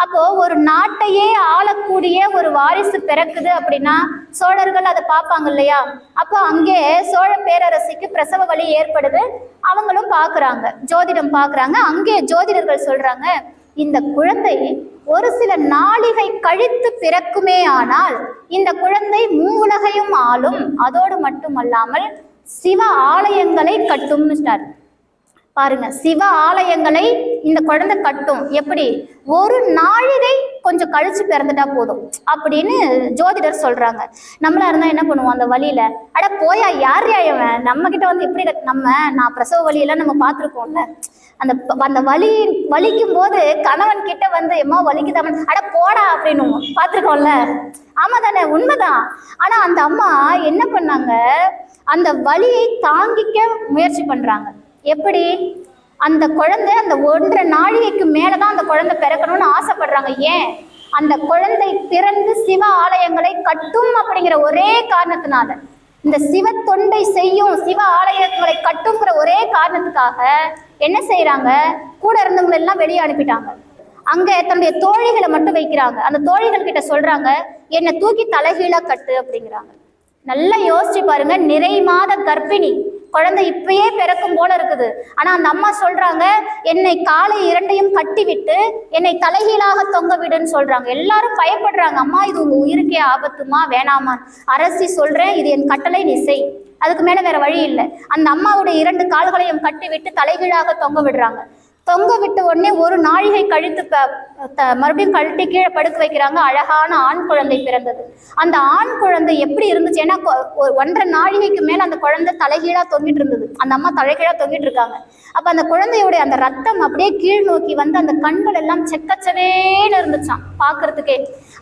அப்போ ஒரு நாட்டையே ஆளக்கூடிய ஒரு வாரிசு பிறக்குது அப்படின்னா சோழர்கள் அதை பார்ப்பாங்க இல்லையா? அப்போ அங்கே சோழ பேரரசிக்கு பிரசவ வலி ஏற்படுது, அவங்களும் பார்க்குறாங்க, ஜோதிடம் பார்க்குறாங்க. அங்கே ஜோதிடர்கள் சொல்றாங்க, இந்த குழந்தை ஒரு சில நாளிகை கழித்து பிறக்குமே ஆனால் இந்த குழந்தை மூவுலகையும் ஆளும், அதோடு மட்டுமல்லாமல் சிவ ஆலயங்களை கட்டும்னு ஸ்டார்ட் பாருங்க. சிவ ஆலயங்களை இந்த குழந்தை கட்டும். எப்படி? ஒரு நாழிகை கொஞ்சம் கழிச்சு பிறந்துட்டா போதும் அப்படின்னு ஜோதிடர் சொல்றாங்க. நம்மளா இருந்தா என்ன பண்ணுவோம்? அந்த வழியில அட போயா, யார் யாயவன் நம்ம கிட்ட வந்து இப்படி நான் பிரசவ வழியெல்லாம் நம்ம பார்த்துருக்கோம்ல, அந்த வலிக்கும் போது கணவன் கிட்ட வந்து எம்மா வலிக்குதாமன் அட போடா அப்படின்னு பார்த்துருக்கோம்ல. ஆமா தானே? உண்மைதான். ஆனா அந்த அம்மா என்ன பண்ணாங்க, அந்த வலியை தாங்கிக்க முயற்சி பண்றாங்க. எப்படி? அந்த குழந்தை அந்த 1.5 நாழிகைக்கு மேலதான் அந்த குழந்தை பிறக்கணும்னு ஆசைப்படுறாங்க. ஏன்? அந்த குழந்தை பிறந்து சிவ ஆலயங்களை கட்டும் அப்படிங்கிற ஒரே காரணத்தினால, இந்த சிவ தொண்டை செய்யும், சிவ ஆலயங்களை கட்டுங்கிற ஒரே காரணத்துக்காக என்ன செய்யறாங்க, கூட இருந்தவங்க எல்லாம் வெளியே அனுப்பிட்டாங்க. அங்க தன்னுடைய தோழிகளை மட்டும் வைக்கிறாங்க. அந்த தோழிகள் கிட்ட சொல்றாங்க, என்னை தூக்கி தலைகீழா கட்டு அப்படிங்கிறாங்க. நல்லா யோசிச்சு பாருங்க. நிறை மாத கர்ப்பிணி குழந்தை இப்பயே பிறக்கும் போல இருக்குது. ஆனா அந்த அம்மா சொல்றாங்க, என்னை காலை 2ஐயும் கட்டி விட்டு என்னை தலைகீழாக தொங்க விடுன்னு சொல்றாங்க. எல்லாரும் பயப்படுறாங்க. அம்மா இது உங்க உயிருக்கே ஆபத்துமா, வேணாமா? அரசி சொல்றேன், இது என் கட்டளை, நீ செய், அதுக்கு மேல வேற வழி இல்லை. அந்த அம்மாவுடைய 2 கால்களையும் கட்டி விட்டு தலைகீழாக தொங்க விடுறாங்க. தொங்க விட்ட உடனே ஒரு நாழிகை கழித்து மறுபடியும் கழட்டி கீழே படுக்க வைக்கிறாங்க. அழகான ஆண் குழந்தை பிறந்தது. அந்த ஆண் குழந்தை எப்படி இருந்துச்சு? ஏன்னா 1.5 நாழிகைக்கு மேல அந்த குழந்தை தலைகீழா தொங்கிட்டு இருந்தது. அந்த அம்மா தலைகீழா தொங்கிட்டு இருக்காங்க. அப்ப அந்த குழந்தையுடைய அந்த ரத்தம் அப்படியே கீழ் நோக்கி வந்து அந்த கண்கள் எல்லாம் செக்கச்சவேன்னு இருந்துச்சான் பாக்குறதுக்கே.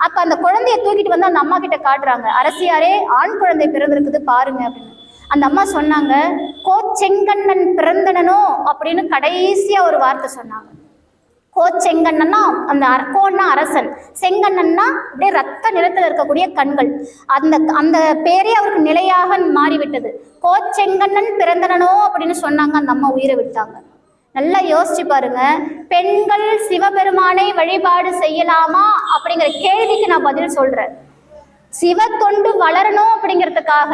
அப்ப அந்த குழந்தைய தூக்கிட்டு வந்து அந்த அம்மா கிட்ட காட்டுறாங்க, அரசியாரே ஆண் குழந்தை பிறந்திருக்குது பாருங்க அப்படின்னு. அந்த அம்மா சொன்னாங்க, கோச்செங்கண்ணன் பிறந்தனோ அப்படின்னு கடைசியா ஒரு வார்த்தை சொன்னாங்க. கோச்செங்கண்ணன்னா அந்த கோன்னா அரசன், செங்கண்ணன்னா அப்படியே ரத்த நிறத்தில் இருக்கக்கூடிய கண்கள். அந்த பேரே அவருக்கு நிலையாக மாறிவிட்டது. கோச்செங்கண்ணன் பிறந்தனோ அப்படின்னு சொன்னாங்க. அந்த அம்மா உயிரை விட்டாங்க. நல்லா யோசிச்சு பாருங்க. பெண்கள் சிவபெருமானை வழிபாடு செய்யலாமா அப்படிங்கிற கேள்விக்கு நான் பதில் சொல்றேன். சிவ தொண்டு வளரணும் அப்படிங்கிறதுக்காக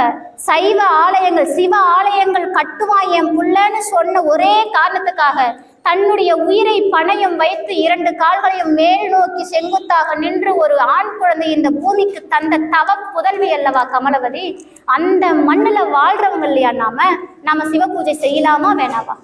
சைவ ஆலயங்கள், சிவ ஆலயங்கள் கட்டுவான் என் புள்ளன்னு சொன்ன ஒரே காரணத்துக்காக தன்னுடைய உயிரை பணயம் வைத்து 2 கால்களையும் மேல் நோக்கி செங்குத்தாக நின்று ஒரு ஆண் குழந்தை இந்த பூமிக்கு தந்த தவ புதல்வி அல்லவா கமலவதி. அந்த மண்ணுல வாழ்றவங்க இல்லையா நாம சிவ பூஜை செய்யலாமா வேணாமா?